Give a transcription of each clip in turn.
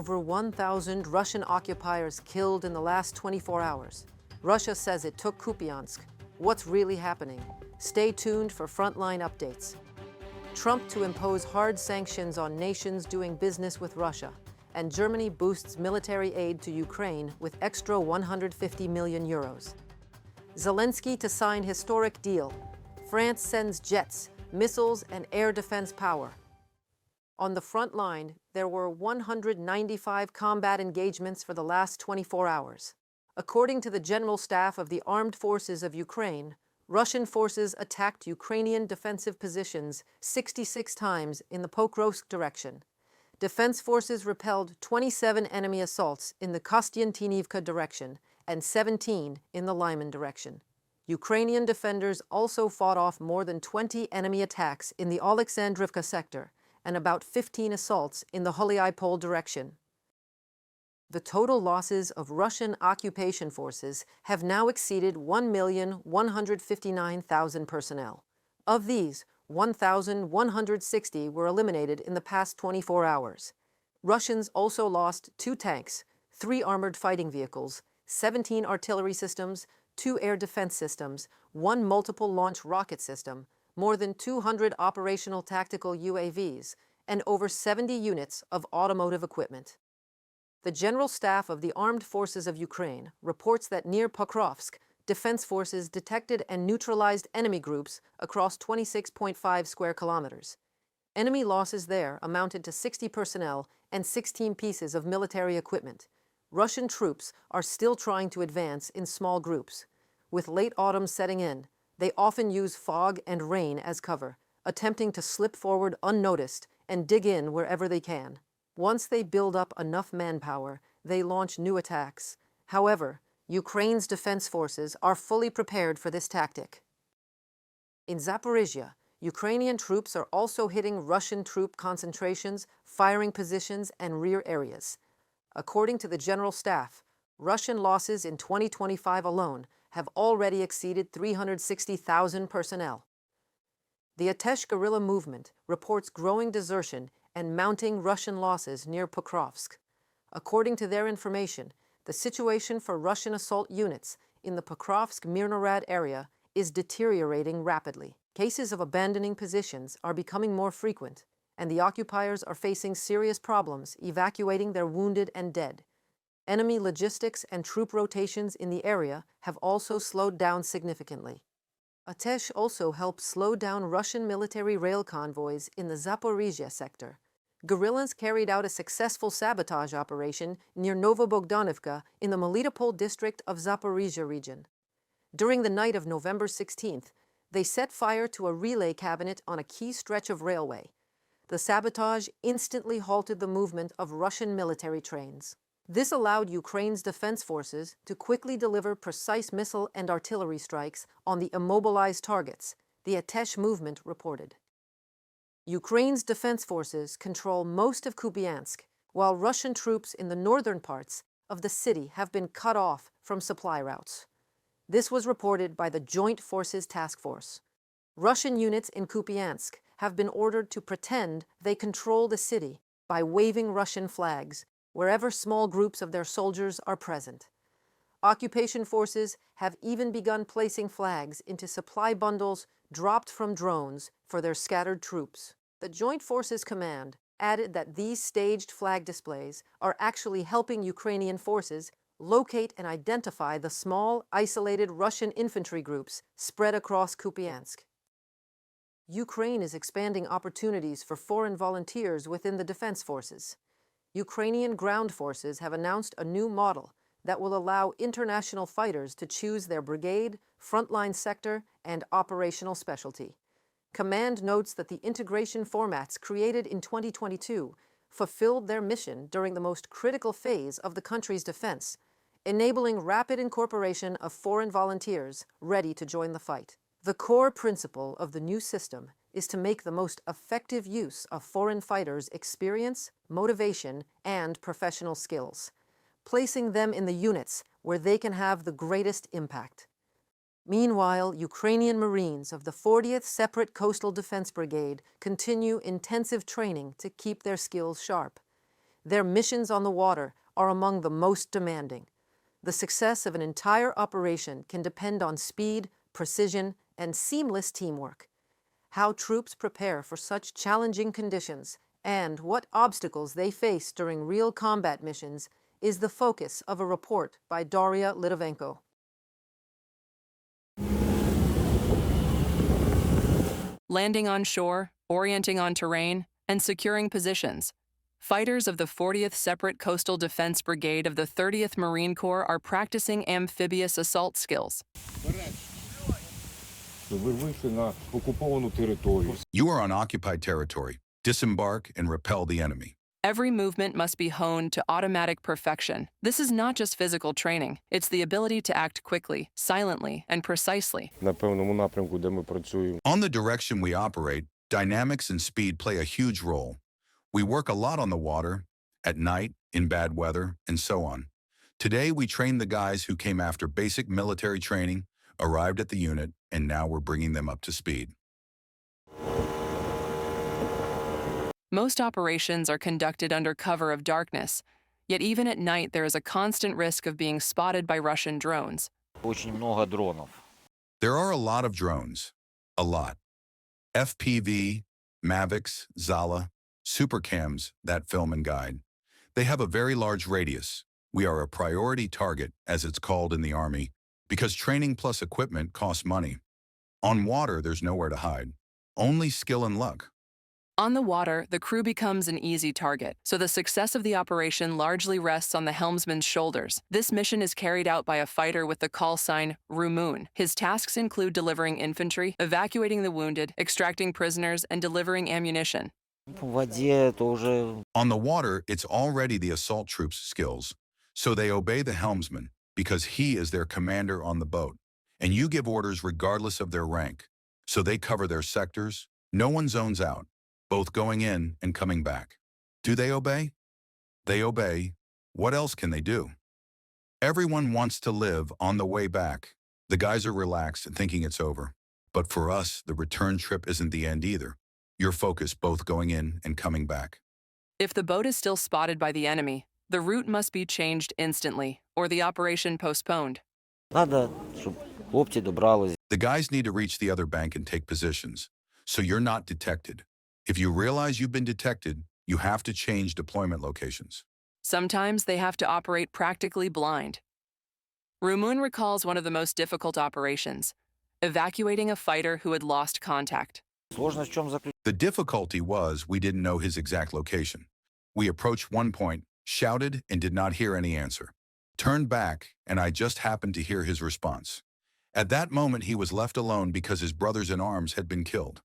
over 1,000 Russian occupiers killed in the last 24 hours. Russia says it took Kupiansk. What's really happening? Stay tuned for frontline updates. Trump to impose hard sanctions on nations doing business with Russia. And Germany boosts military aid to Ukraine with extra 150 million euros. Zelenskyy to sign historic deal. France sends jets, missiles, and air defense power. On the front line, there were 195 combat engagements for the last 24 hours. According to the General Staff of the Armed Forces of Ukraine, Russian forces attacked Ukrainian defensive positions 66 times in the Pokrovsk direction. Defense forces repelled 27 enemy assaults in the Kostiantynivka direction and 17 in the Lyman direction. Ukrainian defenders also fought off more than 20 enemy attacks in the Alexandrivka sector and about 15 assaults in the Melitopol direction. The total losses of Russian occupation forces have now exceeded 1,159,000 personnel. Of these, 1,160 were eliminated in the past 24 hours. Russians also lost 2 tanks, 3 armored fighting vehicles, 17 artillery systems, 2 air defense systems, 1 multiple launch rocket system, more than 200 operational tactical UAVs, and over 70 units of automotive equipment. The General Staff of the Armed Forces of Ukraine reports that near Pokrovsk, defense forces detected and neutralized enemy groups across 26.5 square kilometers. Enemy losses there amounted to 60 personnel and 16 pieces of military equipment. Russian troops are still trying to advance in small groups. With late autumn setting in, they often use fog and rain as cover, attempting to slip forward unnoticed and dig in wherever they can. Once they build up enough manpower, they launch new attacks. However, Ukraine's defense forces are fully prepared for this tactic. In Zaporizhia, Ukrainian troops are also hitting Russian troop concentrations, firing positions, and rear areas. According to the General Staff, Russian losses in 2025 alone have already exceeded 360,000 personnel. The Atesh guerrilla movement reports growing desertion and mounting Russian losses near Pokrovsk. According to their information, the situation for Russian assault units in the Pokrovsk-Mirnorad area is deteriorating rapidly. Cases of abandoning positions are becoming more frequent, and the occupiers are facing serious problems evacuating their wounded and dead. Enemy logistics and troop rotations in the area have also slowed down significantly. Atesh also helped slow down Russian military rail convoys in the Zaporizhia sector. Guerrillas carried out a successful sabotage operation near Novobogdanivka in the Melitopol district of Zaporizhia region. During the night of November 16th, they set fire to a relay cabinet on a key stretch of railway. The sabotage instantly halted the movement of Russian military trains. This allowed Ukraine's defense forces to quickly deliver precise missile and artillery strikes on the immobilized targets, the Atesh movement reported. Ukraine's defense forces control most of Kupiansk, while Russian troops in the northern parts of the city have been cut off from supply routes. This was reported by the Joint Forces Task Force. Russian units in Kupiansk have been ordered to pretend they control the city by waving Russian flags wherever small groups of their soldiers are present. Occupation forces have even begun placing flags into supply bundles dropped from drones for their scattered troops. The Joint Forces Command added that these staged flag displays are actually helping Ukrainian forces locate and identify the small, isolated Russian infantry groups spread across Kupiansk. Ukraine is expanding opportunities for foreign volunteers within the defense forces. Ukrainian ground forces have announced a new model that will allow international fighters to choose their brigade, frontline sector, and operational specialty. Command notes that the integration formats created in 2022 fulfilled their mission during the most critical phase of the country's defense, enabling rapid incorporation of foreign volunteers ready to join the fight. The core principle of the new system is to make the most effective use of foreign fighters' experience, motivation, and professional skills, placing them in the units where they can have the greatest impact. Meanwhile, Ukrainian Marines of the 40th Separate Coastal Defense Brigade continue intensive training to keep their skills sharp. Their missions on the water are among the most demanding. The success of an entire operation can depend on speed, precision, and seamless teamwork. How troops prepare for such challenging conditions and what obstacles they face during real combat missions is the focus of a report by Daria Lidovenko. Landing on shore, orienting on terrain, and securing positions. Fighters of the 40th Separate Coastal Defense Brigade of the 30th Marine Corps are practicing amphibious assault skills. You are on occupied territory. Disembark and repel the enemy. Every movement must be honed to automatic perfection. This is not just physical training, it's the ability to act quickly, silently, and precisely. On the direction we operate, dynamics and speed play a huge role. We work a lot on the water, at night, in bad weather, and so on. Today, we train the guys who came after basic military training, arrived at the unit, and now we're bringing them up to speed. Most operations are conducted under cover of darkness, yet even at night there is a constant risk of being spotted by Russian drones. There are a lot of drones. A lot. FPV, Mavics, Zala, Supercams, that film and guide. They have a very large radius. We are a priority target, as it's called in the Army, because training plus equipment costs money. On water, there's nowhere to hide. Only skill and luck. On the water, the crew becomes an easy target, so the success of the operation largely rests on the helmsman's shoulders. This mission is carried out by a fighter with the call sign Rumun. His tasks include delivering infantry, evacuating the wounded, extracting prisoners, and delivering ammunition. On the water, it's already the assault troops' skills, so they obey the helmsman because he is their commander on the boat, and you give orders regardless of their rank, so they cover their sectors. No one zones out, both going in and coming back. Do they obey? They obey. What else can they do? Everyone wants to live on the way back. The guys are relaxed and thinking it's over. But for us, the return trip isn't the end either. You're focused both going in and coming back. If the boat is still spotted by the enemy, the route must be changed instantly, or the operation postponed. The guys need to reach the other bank and take positions, so you're not detected. If you realize you've been detected, you have to change deployment locations. Sometimes they have to operate practically blind. Rumun recalls one of the most difficult operations, evacuating a fighter who had lost contact. The difficulty was we didn't know his exact location. We approached one point, shouted, and did not hear any answer. Turned back, and I just happened to hear his response. At that moment, he was left alone because his brothers in arms had been killed.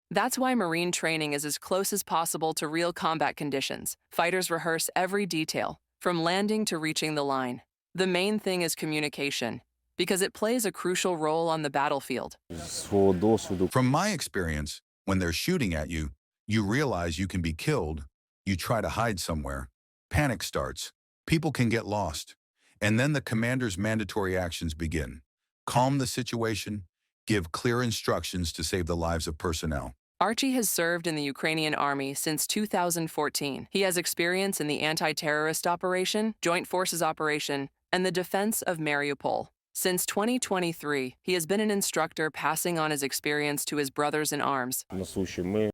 That's why Marine training is as close as possible to real combat conditions. Fighters rehearse every detail, from landing to reaching the line. The main thing is communication, because it plays a crucial role on the battlefield. From my experience, when they're shooting at you, you realize you can be killed, you try to hide somewhere, panic starts, people can get lost, and then the commander's mandatory actions begin. Calm the situation, give clear instructions to save the lives of personnel. Archie has served in the Ukrainian army since 2014. He has experience in the anti-terrorist operation, joint forces operation, and the defense of Melitopol. Since 2023, he has been an instructor passing on his experience to his brothers in arms.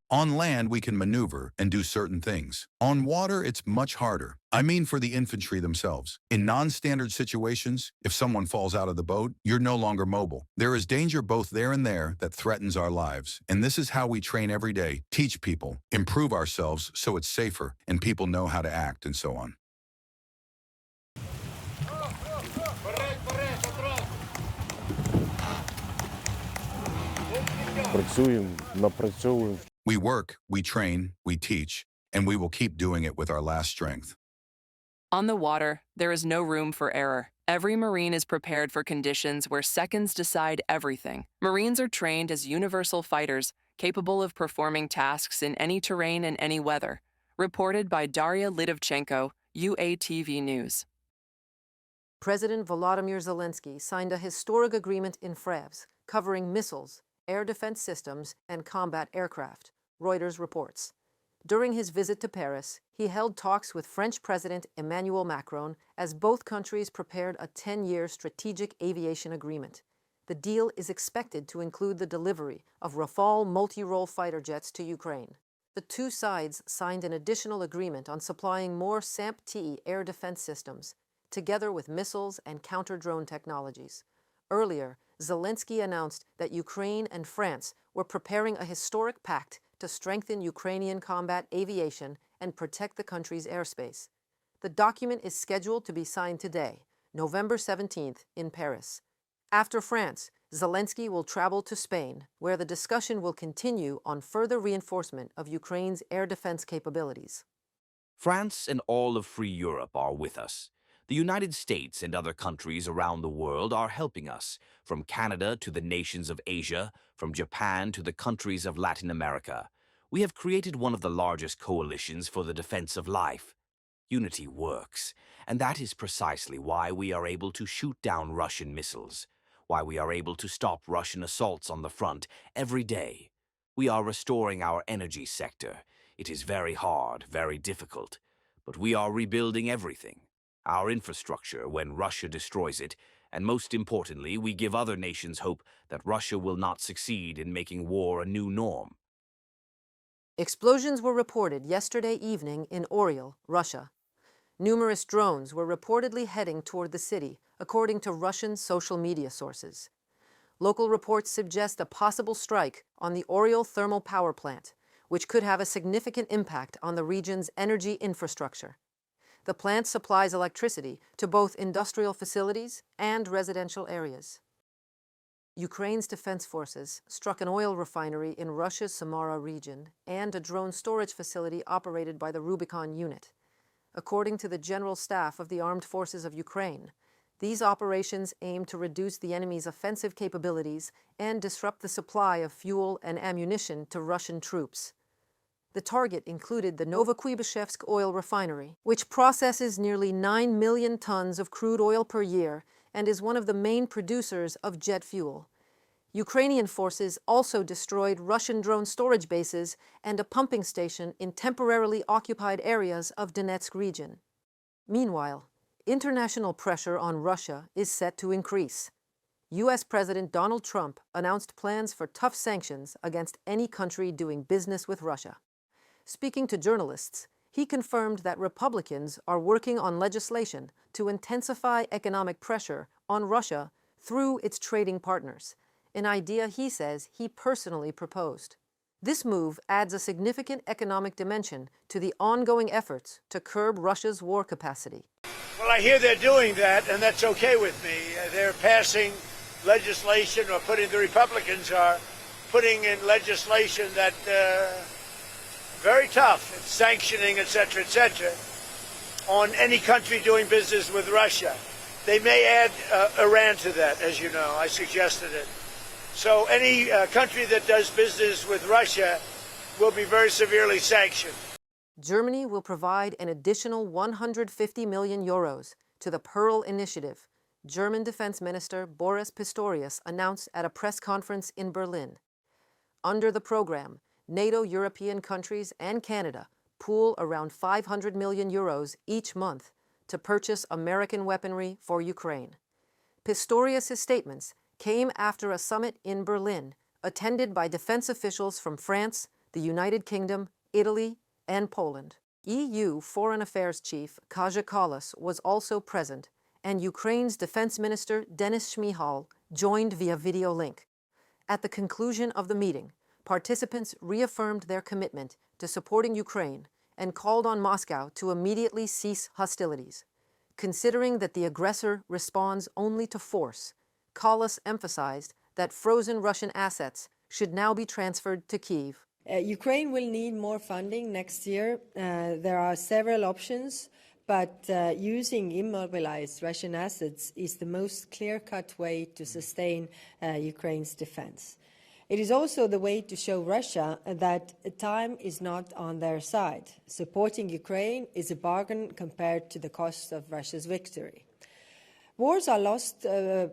On land, we can maneuver and do certain things. On water, it's much harder. I mean for the infantry themselves. In non-standard situations, if someone falls out of the boat, you're no longer mobile. There is danger both there and there that threatens our lives. And this is how we train every day, teach people, improve ourselves so it's safer, and people know how to act and so on. We work, we train, we teach, and we will keep doing it with our last strength. On the water, there is no room for error. Every Marine is prepared for conditions where seconds decide everything. Marines are trained as universal fighters, capable of performing tasks in any terrain and any weather. Reported by Daria Lidovenko, UATV News. President Volodymyr Zelenskyy signed a historic agreement in Frevs, covering missiles, air defense systems, and combat aircraft, Reuters reports. During his visit to Paris, he held talks with French President Emmanuel Macron as both countries prepared a 10-year strategic aviation agreement. The deal is expected to include the delivery of Rafale multi-role fighter jets to Ukraine. The two sides signed an additional agreement on supplying more SAMP-T air defense systems, together with missiles and counter-drone technologies. Earlier, Zelenskyy announced that Ukraine and France were preparing a historic pact to strengthen Ukrainian combat aviation and protect the country's airspace. The document is scheduled to be signed today, November 17th, in Paris. After France, Zelenskyy will travel to Spain, where the discussion will continue on further reinforcement of Ukraine's air defense capabilities. France and all of free Europe are with us. The United States and other countries around the world are helping us, from Canada to the nations of Asia, from Japan to the countries of Latin America. We have created one of the largest coalitions for the defense of life. Unity works, and that is precisely why we are able to shoot down Russian missiles, why we are able to stop Russian assaults on the front every day. We are restoring our energy sector. It is very hard, very difficult, but we are rebuilding everything. Our infrastructure when Russia destroys it, and most importantly, we give other nations hope that Russia will not succeed in making war a new norm. Explosions were reported yesterday evening in Oryol, Russia. Numerous drones were reportedly heading toward the city, according to Russian social media sources. Local reports suggest a possible strike on the Oryol thermal power plant, which could have a significant impact on the region's energy infrastructure. The plant supplies electricity to both industrial facilities and residential areas. Ukraine's defense forces struck an oil refinery in Russia's Samara region and a drone storage facility operated by the Rubicon unit. According to the General Staff of the Armed Forces of Ukraine, these operations aim to reduce the enemy's offensive capabilities and disrupt the supply of fuel and ammunition to Russian troops. The target included the Novokuybishevsk oil refinery, which processes nearly 9 million tons of crude oil per year and is one of the main producers of jet fuel. Ukrainian forces also destroyed Russian drone storage bases and a pumping station in temporarily occupied areas of Donetsk region. Meanwhile, international pressure on Russia is set to increase. U.S. President Donald Trump announced plans for tough sanctions against any country doing business with Russia. Speaking to journalists, he confirmed that Republicans are working on legislation to intensify economic pressure on Russia through its trading partners, an idea he says he personally proposed. This move adds a significant economic dimension to the ongoing efforts to curb Russia's war capacity. Well, I hear they're doing that, and that's okay with me. They're passing legislation, or the Republicans are putting in legislation that very tough, it's sanctioning, etc., on any country doing business with Russia. They may add Iran to that, as you know. I suggested it. So any country that does business with Russia will be very severely sanctioned. Germany will provide an additional 150 million euros to the PURL initiative, German Defense Minister Boris Pistorius announced at a press conference in Berlin. Under the program, NATO European countries and Canada pool around 500 million euros each month to purchase American weaponry for Ukraine. Pistorius' statements came after a summit in Berlin, attended by defense officials from France, the United Kingdom, Italy, and Poland. EU Foreign Affairs Chief Kaja Kallas was also present, and Ukraine's Defense Minister Denis Shmyhal joined via video link. At the conclusion of the meeting, participants reaffirmed their commitment to supporting Ukraine and called on Moscow to immediately cease hostilities. Considering that the aggressor responds only to force, Kallas emphasized that frozen Russian assets should now be transferred to Kyiv. Ukraine will need more funding next year. There are several options, but using immobilized Russian assets is the most clear-cut way to sustain Ukraine's defense. It is also the way to show Russia that time is not on their side. Supporting Ukraine is a bargain compared to the cost of Russia's victory. Wars are lost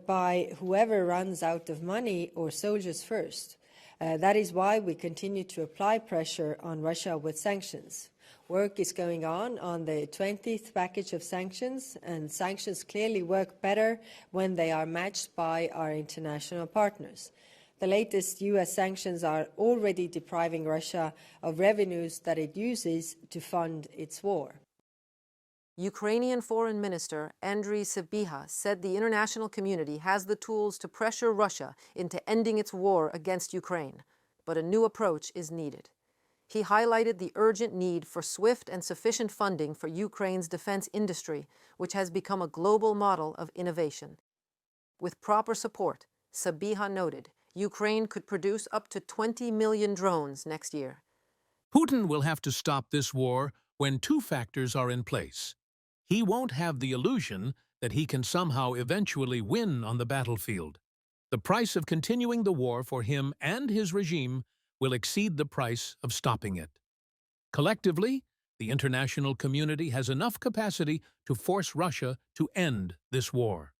by whoever runs out of money or soldiers first. That is why we continue to apply pressure on Russia with sanctions. Work is going on the 20th package of sanctions, and sanctions clearly work better when they are matched by our international partners. The latest US sanctions are already depriving Russia of revenues that it uses to fund its war. Ukrainian Foreign Minister Andriy Sybiha said the international community has the tools to pressure Russia into ending its war against Ukraine, but a new approach is needed. He highlighted the urgent need for swift and sufficient funding for Ukraine's defense industry, which has become a global model of innovation. With proper support, Sybiha noted, Ukraine could produce up to 20 million drones next year. Putin will have to stop this war when two factors are in place. He won't have the illusion that he can somehow eventually win on the battlefield. The price of continuing the war for him and his regime will exceed the price of stopping it. Collectively, the international community has enough capacity to force Russia to end this war.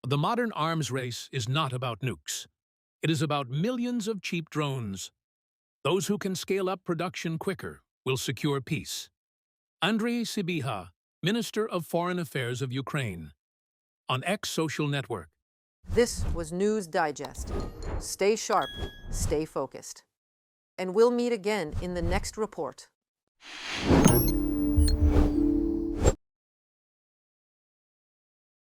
The modern arms race is not about nukes. It is about millions of cheap drones. Those who can scale up production quicker will secure peace. Andriy Sybiha, Minister of Foreign Affairs of Ukraine, on X social network. This was News Digest. Stay sharp, stay focused. And we'll meet again in the next report.